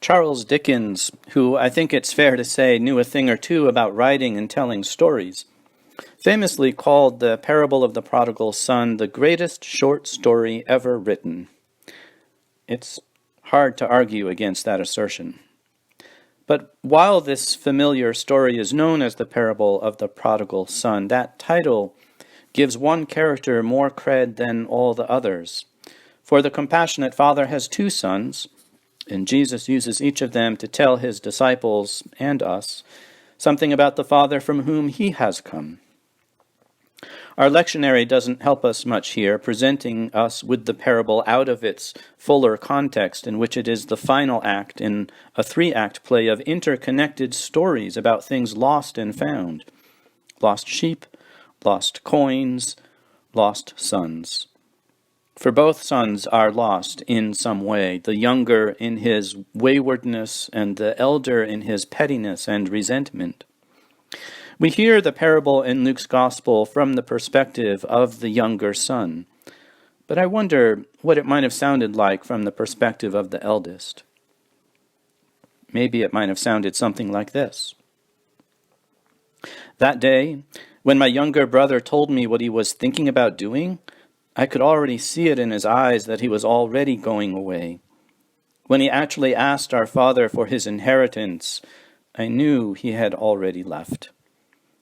Charles Dickens, who I think it's fair to say knew a thing or two about writing and telling stories, famously called the parable of the prodigal son the greatest short story ever written. It's hard to argue against that assertion. But while this familiar story is known as the parable of the prodigal son, that title gives one character more cred than all the others. For the compassionate father has two sons, and Jesus uses each of them to tell his disciples and us something about the Father from whom he has come. Our lectionary doesn't help us much here, presenting us with the parable out of its fuller context, in which it is the final act in a three-act play of interconnected stories about things lost and found. Lost sheep, lost coins, lost sons. For both sons are lost in some way, the younger in his waywardness and the elder in his pettiness and resentment. We hear the parable in Luke's Gospel from the perspective of the younger son, but I wonder what it might have sounded like from the perspective of the eldest. Maybe it might have sounded something like this. That day, when my younger brother told me what he was thinking about doing, I could already see it in his eyes that he was already going away. When he actually asked our father for his inheritance, I knew he had already left.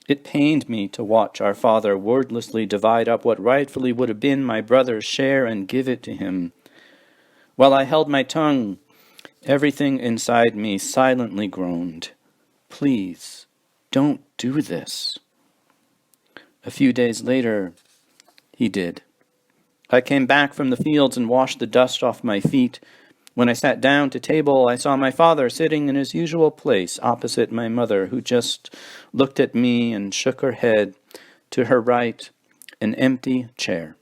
It pained me to watch our father wordlessly divide up what rightfully would have been my brother's share and give it to him. While I held my tongue, everything inside me silently groaned, "Please, don't do this." A few days later, he did. I came back from the fields and washed the dust off my feet. When I sat down to table, I saw my father sitting in his usual place opposite my mother, who just looked at me and shook her head. To her right, an empty chair.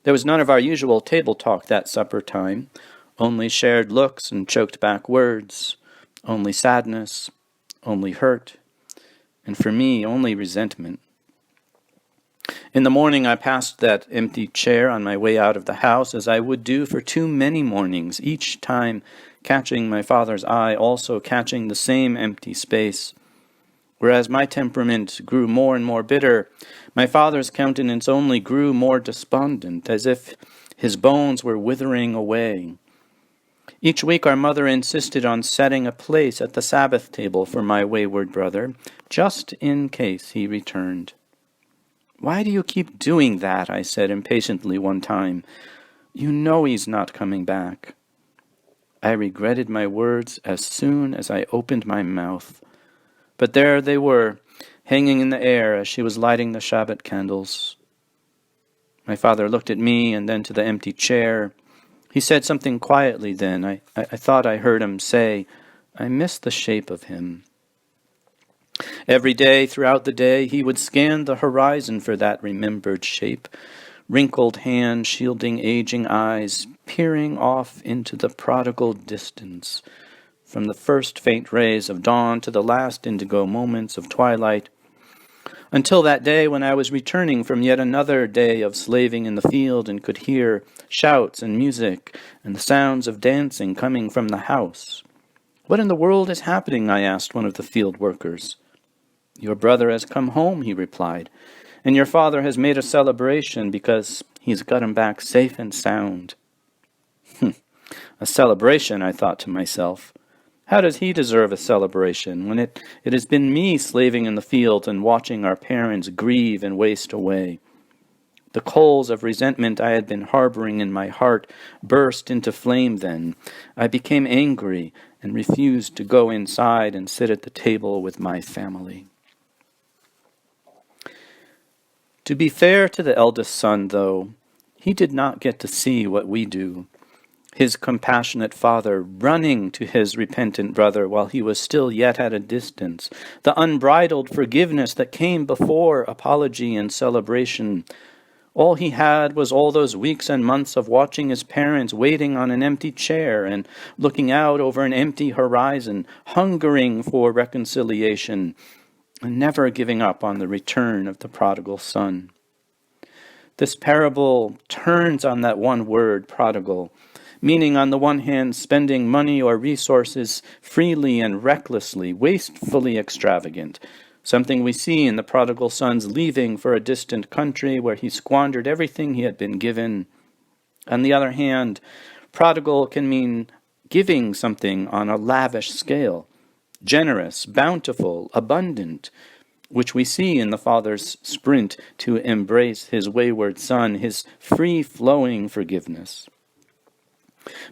There was none of our usual table talk that supper time, only shared looks and choked back words, only sadness, only hurt, and for me, only resentment. In the morning, I passed that empty chair on my way out of the house, as I would do for too many mornings, each time catching my father's eye, also catching the same empty space. Whereas my temperament grew more and more bitter, my father's countenance only grew more despondent, as if his bones were withering away. Each week our mother insisted on setting a place at the Sabbath table for my wayward brother, just in case he returned. "Why do you keep doing that?" I said impatiently one time. "You know he's not coming back." I regretted my words as soon as I opened my mouth. But there they were, hanging in the air as she was lighting the Shabbat candles. My father looked at me and then to the empty chair. He said something quietly then. I thought I heard him say, "I miss the shape of him." Every day, throughout the day, he would scan the horizon for that remembered shape, wrinkled hand shielding aging eyes, peering off into the prodigal distance, from the first faint rays of dawn to the last indigo moments of twilight, until that day when I was returning from yet another day of slaving in the field and could hear shouts and music and the sounds of dancing coming from the house. "What in the world is happening?" I asked one of the field workers. "Your brother has come home," he replied, "and your father has made a celebration because he's got him back safe and sound." A celebration, I thought to myself. How does he deserve a celebration when it has been me slaving in the fields and watching our parents grieve and waste away? The coals of resentment I had been harboring in my heart burst into flame then. I became angry and refused to go inside and sit at the table with my family. To be fair to the eldest son, though, he did not get to see what we do. His compassionate father running to his repentant brother while he was still yet at a distance, the unbridled forgiveness that came before apology and celebration. All he had was all those weeks and months of watching his parents waiting on an empty chair and looking out over an empty horizon, hungering for reconciliation, and never giving up on the return of the prodigal son. This parable turns on that one word, prodigal, meaning on the one hand spending money or resources freely and recklessly, wastefully extravagant, something we see in the prodigal son's leaving for a distant country where he squandered everything he had been given. On the other hand, prodigal can mean giving something on a lavish scale, generous, bountiful, abundant, which we see in the father's sprint to embrace his wayward son, his free-flowing forgiveness.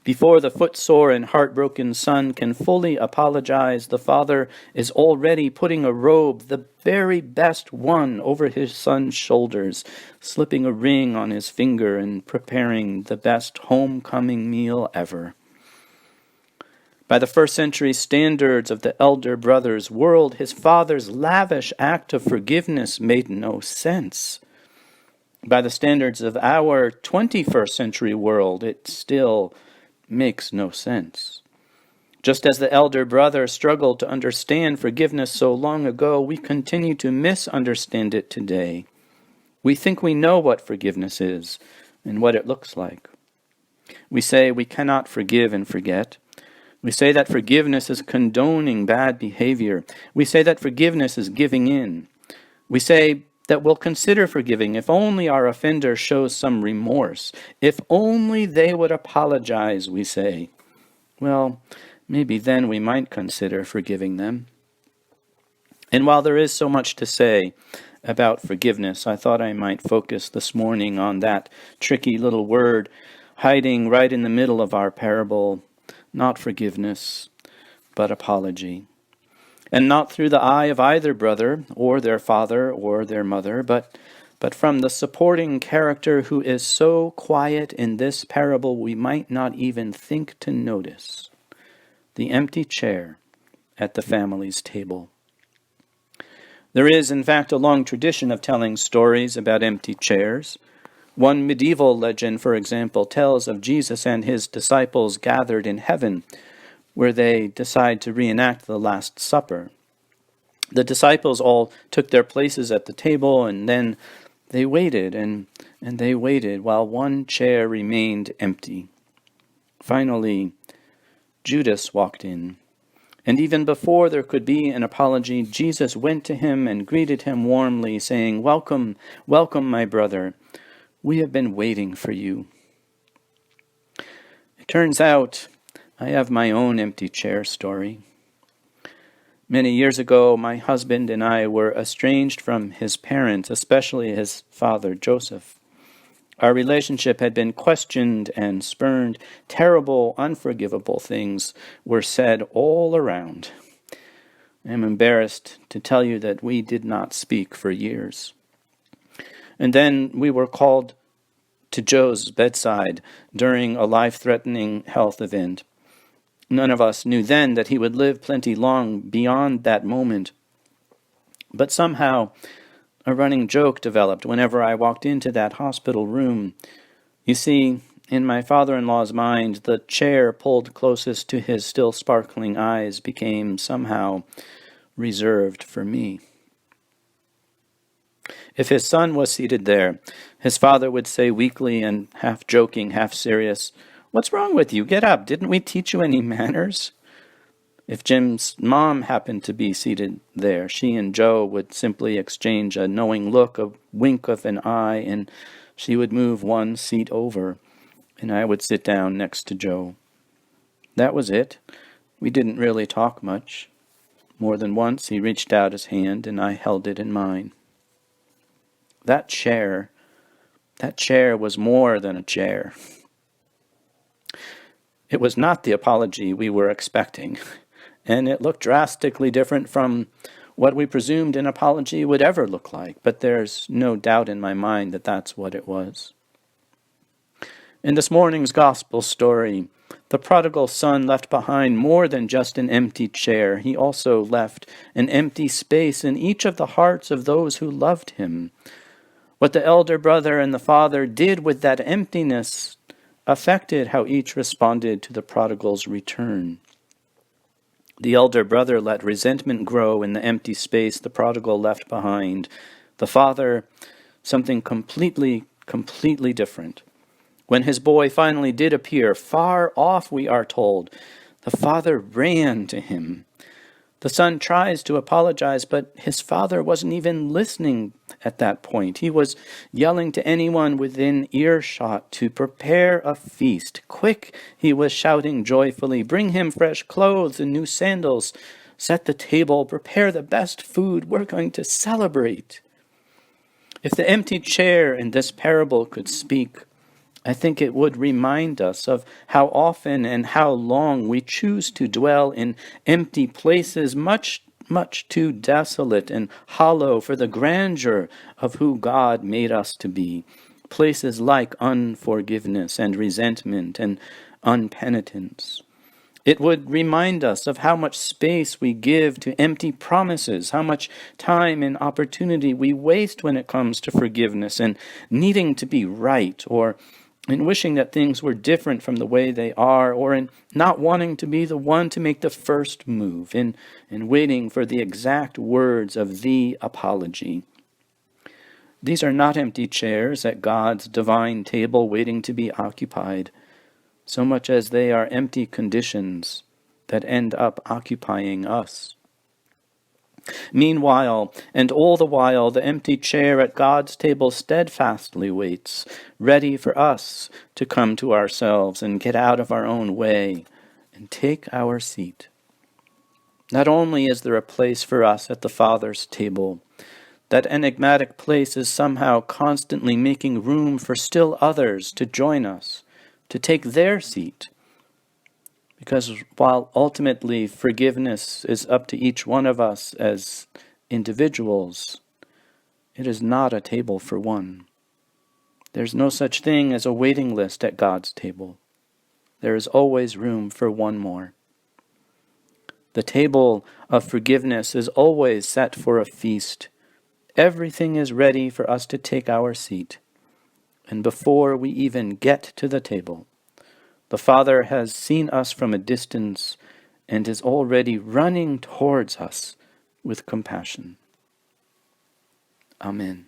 Before the footsore and heartbroken son can fully apologize, the father is already putting a robe, the very best one, over his son's shoulders, slipping a ring on his finger and preparing the best homecoming meal ever. By the first century standards of the elder brother's world, his father's lavish act of forgiveness made no sense. By the standards of our 21st century world, it still makes no sense. Just as the elder brother struggled to understand forgiveness so long ago, we continue to misunderstand it today. We think we know what forgiveness is and what it looks like. We say we cannot forgive and forget. We say that forgiveness is condoning bad behavior. We say that forgiveness is giving in. We say that we'll consider forgiving if only our offender shows some remorse. If only they would apologize, we say. Well, maybe then we might consider forgiving them. And while there is so much to say about forgiveness, I thought I might focus this morning on that tricky little word hiding right in the middle of our parable, not forgiveness, but apology. And not through the eye of either brother or their father or their mother, but from the supporting character who is so quiet in this parable we might not even think to notice, the empty chair at the family's table. There is, in fact, a long tradition of telling stories about empty chairs. One medieval legend, for example, tells of Jesus and his disciples gathered in heaven, where they decide to reenact the Last Supper. The disciples all took their places at the table, and then they waited, and they waited while one chair remained empty. Finally, Judas walked in, and even before there could be an apology, Jesus went to him and greeted him warmly, saying, "Welcome, welcome, my brother. We have been waiting for you." It turns out I have my own empty chair story. Many years ago, my husband and I were estranged from his parents, especially his father, Joseph. Our relationship had been questioned and spurned. Terrible, unforgivable things were said all around. I am embarrassed to tell you that we did not speak for years. And then we were called to Joe's bedside during a life-threatening health event. None of us knew then that he would live plenty long beyond that moment. But somehow, a running joke developed whenever I walked into that hospital room. You see, in my father-in-law's mind, the chair pulled closest to his still sparkling eyes became somehow reserved for me. If his son was seated there, his father would say weakly and half joking, half serious, "What's wrong with you? Get up. Didn't we teach you any manners?" If Jim's mom happened to be seated there, she and Joe would simply exchange a knowing look, a wink of an eye, and she would move one seat over, and I would sit down next to Joe. That was it. We didn't really talk much. More than once he reached out his hand, and I held it in mine. That chair was more than a chair. It was not the apology we were expecting, and it looked drastically different from what we presumed an apology would ever look like, but there's no doubt in my mind that that's what it was. In this morning's gospel story, the prodigal son left behind more than just an empty chair. He also left an empty space in each of the hearts of those who loved him. What the elder brother and the father did with that emptiness affected how each responded to the prodigal's return. The elder brother let resentment grow in the empty space the prodigal left behind. The father, something completely different. When his boy finally did appear, far off, we are told, the father ran to him. The son tries to apologize, but his father wasn't even listening at that point. He was yelling to anyone within earshot to prepare a feast. Quick, he was shouting joyfully, bring him fresh clothes and new sandals. Set the table, prepare the best food. We're going to celebrate. If the empty chair in this parable could speak, I think it would remind us of how often and how long we choose to dwell in empty places, much too desolate and hollow for the grandeur of who God made us to be. Places like unforgiveness and resentment and unpenitence. It would remind us of how much space we give to empty promises, how much time and opportunity we waste when it comes to forgiveness and needing to be right, or in wishing that things were different from the way they are, or in not wanting to be the one to make the first move, in waiting for the exact words of the apology. These are not empty chairs at God's divine table waiting to be occupied, so much as they are empty conditions that end up occupying us. Meanwhile, and all the while, the empty chair at God's table steadfastly waits, ready for us to come to ourselves and get out of our own way and take our seat. Not only is there a place for us at the Father's table, that enigmatic place is somehow constantly making room for still others to join us, to take their seat. Because while ultimately forgiveness is up to each one of us as individuals, it is not a table for one. There's no such thing as a waiting list at God's table. There is always room for one more. The table of forgiveness is always set for a feast. Everything is ready for us to take our seat. And before we even get to the table, the Father has seen us from a distance and is already running towards us with compassion. Amen.